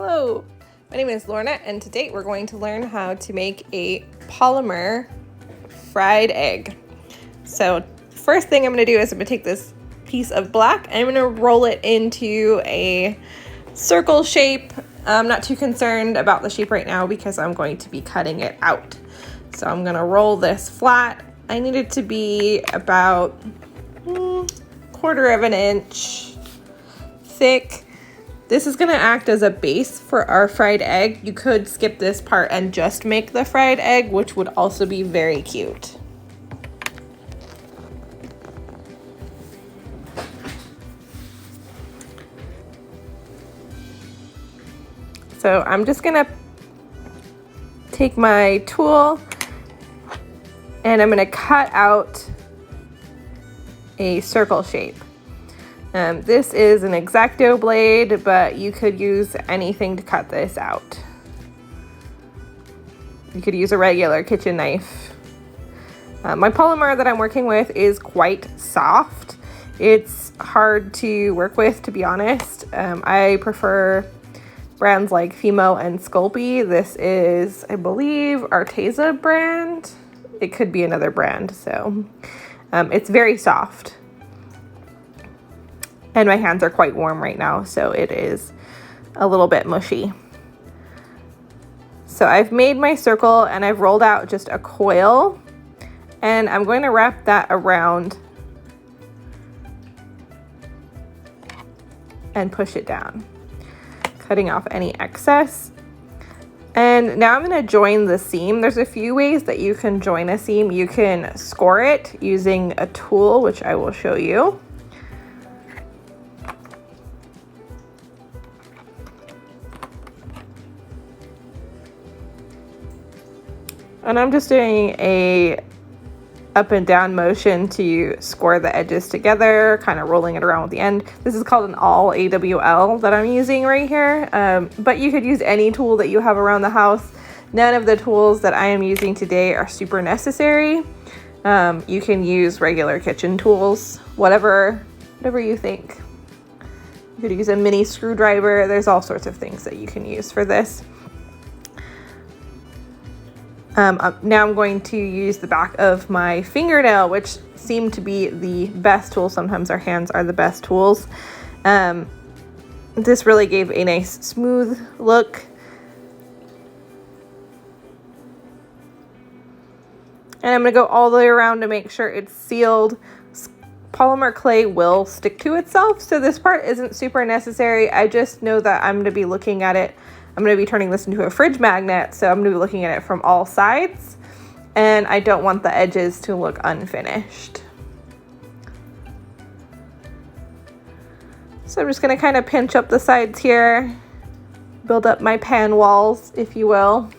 Hello, my name is Lorna, and today we're going to learn how to make a polymer fried egg. So first thing I'm going to do is I'm going to take this piece of black and I'm going to roll it into a circle shape. I'm not too concerned about the shape right now because I'm going to be cutting it out. So I'm going to roll this flat. I need it to be about 1/4 of an inch thick. This is going to act as a base for our fried egg. You could skip this part and just make the fried egg, which would also be very cute. So I'm just going to take my tool and I'm going to cut out a circle shape. This is an X-Acto blade, but you could use anything to cut this out. You could use a regular kitchen knife. My polymer that I'm working with is quite soft. It's hard to work with, to be honest. I prefer brands like Fimo and Sculpey. This is, I believe, Arteza brand. It could be another brand, so it's very soft. And my hands are quite warm right now, so it is a little bit mushy. So I've made my circle and I've rolled out just a coil, and I'm going to wrap that around and push it down, cutting off any excess. And now I'm going to join the seam. There's a few ways that you can join a seam. You can score it using a tool, which I will show you. And I'm just doing a up and down motion to score the edges together, kind of rolling it around with the end. This is called an all AWL that I'm using right here, but you could use any tool that you have around the house. None of the tools that I am using today are super necessary. You can use regular kitchen tools, whatever you think. You could use a mini screwdriver. There's all sorts of things that you can use for this. Now I'm going to use the back of my fingernail, which seem to be the best tool. Sometimes our hands are the best tools. This really gave a nice smooth look. And I'm going to go all the way around to make sure it's sealed. Polymer clay will stick to itself, so this part isn't super necessary. I just know that I'm going to be looking at it. I'm going to be turning this into a fridge magnet, so I'm going to be looking at it from all sides, and I don't want the edges to look unfinished. So I'm just going to kind of pinch up the sides here, build up my pan walls, if you will,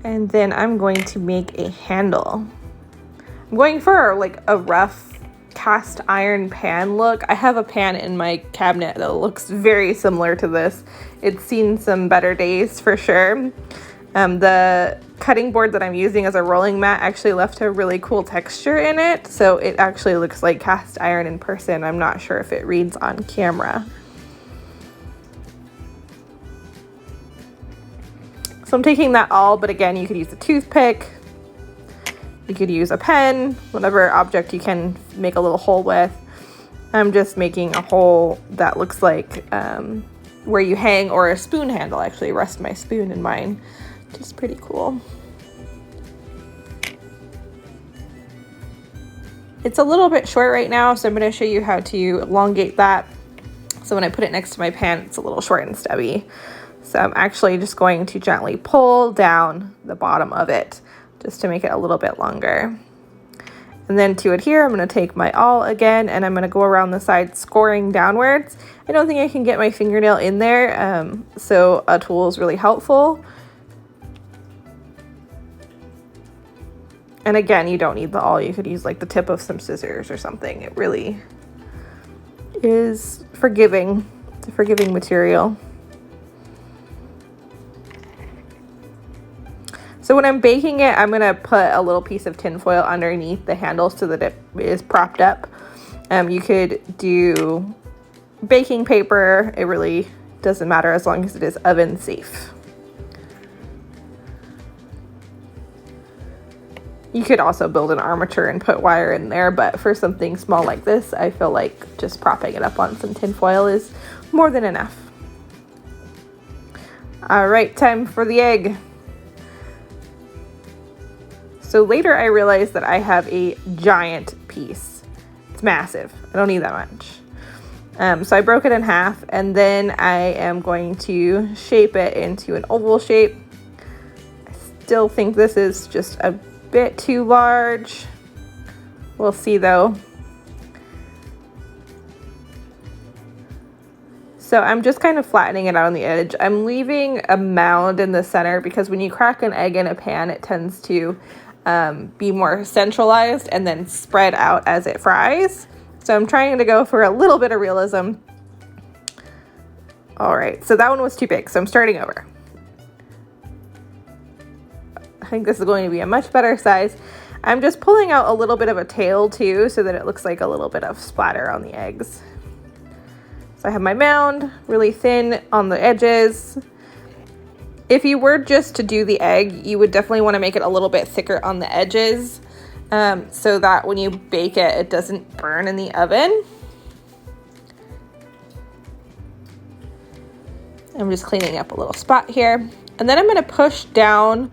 and then I'm going to make a handle. I'm going for like a rough cast iron pan look. I have a pan in my cabinet that looks very similar to this. It's seen some better days for sure. The cutting board that I'm using as a rolling mat actually left a really cool texture in it, so it actually looks like cast iron in person. I'm not sure if it reads on camera. So I'm taking that all, but again, you could use a toothpick. You could use a pen, whatever object you can make a little hole with. I'm just making a hole that looks like where you hang, or a spoon handle. I actually rest my spoon in mine, which is pretty cool. It's a little bit short right now, so I'm going to show you how to elongate that. So when I put it next to my pan, it's a little short and stubby. So I'm actually just going to gently pull down the bottom of it, just to make it a little bit longer. And then to adhere, I'm going to take my awl again, and I'm going to go around the side scoring downwards. I don't think I can get my fingernail in there, so a tool is really helpful. And again, you don't need the awl. You could use like the tip of some scissors or something. It really is forgiving. It's a forgiving material. So when I'm baking it, I'm going to put a little piece of tin foil underneath the handle so that it is propped up. You could do baking paper. It really Doesn't matter as long as it is oven safe. You could also build an armature and put wire in there, but for something small like this, I feel like just propping it up on some tin foil is more than enough. All right, time for the egg. So later I realized that I have a giant piece. It's massive. I don't need that much. So I broke it in half, and then I am going to shape it into an oval shape. I still think this is just a bit too large. We'll see though. So I'm just kind of flattening it out on the edge. I'm leaving a mound in the center because when you crack an egg in a pan, it tends to be more centralized and then spread out as it fries. So I'm trying to go for a little bit of realism. All right, so that one was too big, so I'm starting over. I think this is going to be a much better size. I'm just pulling out a little bit of a tail too, so that it looks like a little bit of splatter on the eggs. So I have my mound, really thin on the edges. If you were just to do the egg, you would definitely want to make it a little bit thicker on the edges, so that when you bake it, it doesn't burn in the oven. I'm just cleaning up a little spot here. And then I'm going to push down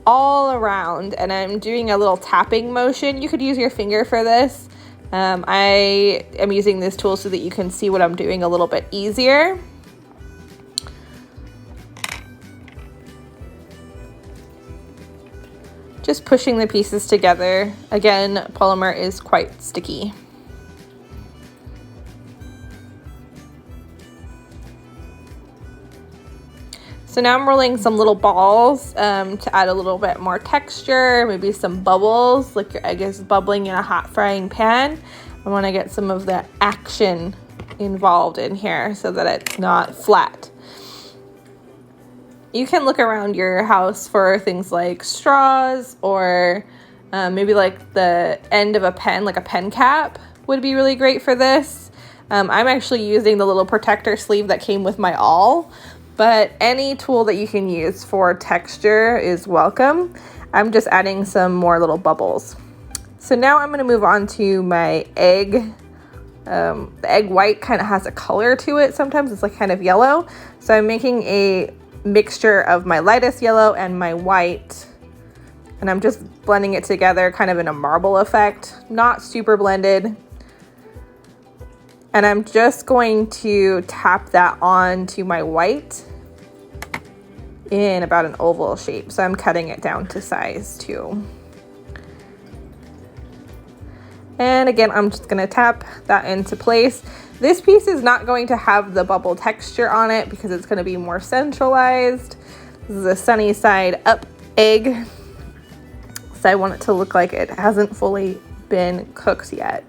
all around, and I'm doing a little tapping motion. You could use your finger for this. I am using this tool so that you can see what I'm doing a little bit easier. Just pushing the pieces together. Again, polymer is quite sticky. So now I'm rolling some little balls to add a little bit more texture, maybe some bubbles, like your egg is bubbling in a hot frying pan. I want to get some of the action involved in here so that it's not flat. You can look around your house for things like straws, or maybe like the end of a pen, like a pen cap would be really great for this. I'm actually using the little protector sleeve that came with my awl. But any tool that you can use for texture is welcome. I'm just adding some more little bubbles. So now I'm going to move on to my egg. The egg white kind of has a color to it. Sometimes it's like kind of yellow. So I'm making a mixture of my lightest yellow and my white. And I'm just blending it together kind of in a marble effect, not super blended. And I'm just going to tap that onto my white in about an oval shape. So I'm cutting it down to size too. And again, I'm just gonna tap that into place. This piece is not going to have the bubble texture on it because it's gonna be more centralized. This is a sunny side up egg. So I want it to look like it hasn't fully been cooked yet.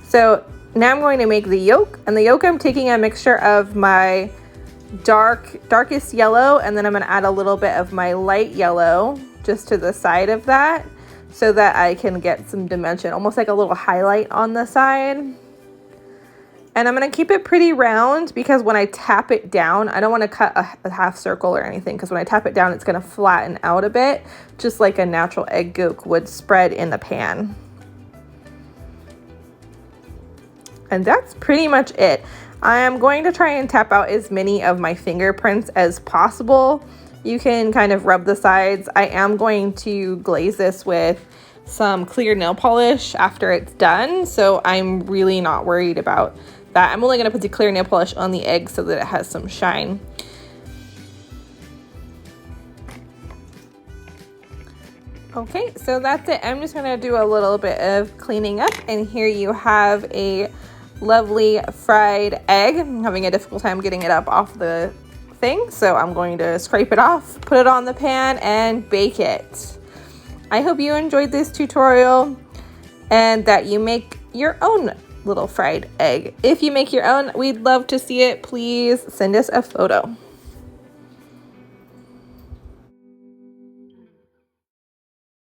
So now I'm going to make the yolk, and the yolk I'm taking a mixture of my darkest yellow, and then I'm going to add a little bit of my light yellow just to the side of that so that I can get some dimension, almost like a little highlight on the side. And I'm going to keep it pretty round because when I tap it down, I don't want to cut a half circle or anything, because when I tap it down, it's going to flatten out a bit, just like a natural egg yolk would spread in the pan. And that's pretty much it. I am going to try and tap out as many of my fingerprints as possible. You can kind of rub the sides. I am going to glaze this with some clear nail polish after it's done, so I'm really not worried about that. I'm only going to put the clear nail polish on the egg so that it has some shine. Okay, so that's it. I'm just going to do a little bit of cleaning up, and here you have a lovely fried egg. I'm having a difficult time getting it up off the thing, so I'm going to scrape it off, put it on the pan, and bake it. I hope you enjoyed this tutorial and that you make your own little fried egg. If you make your own, we'd love to see it. Please send us a photo.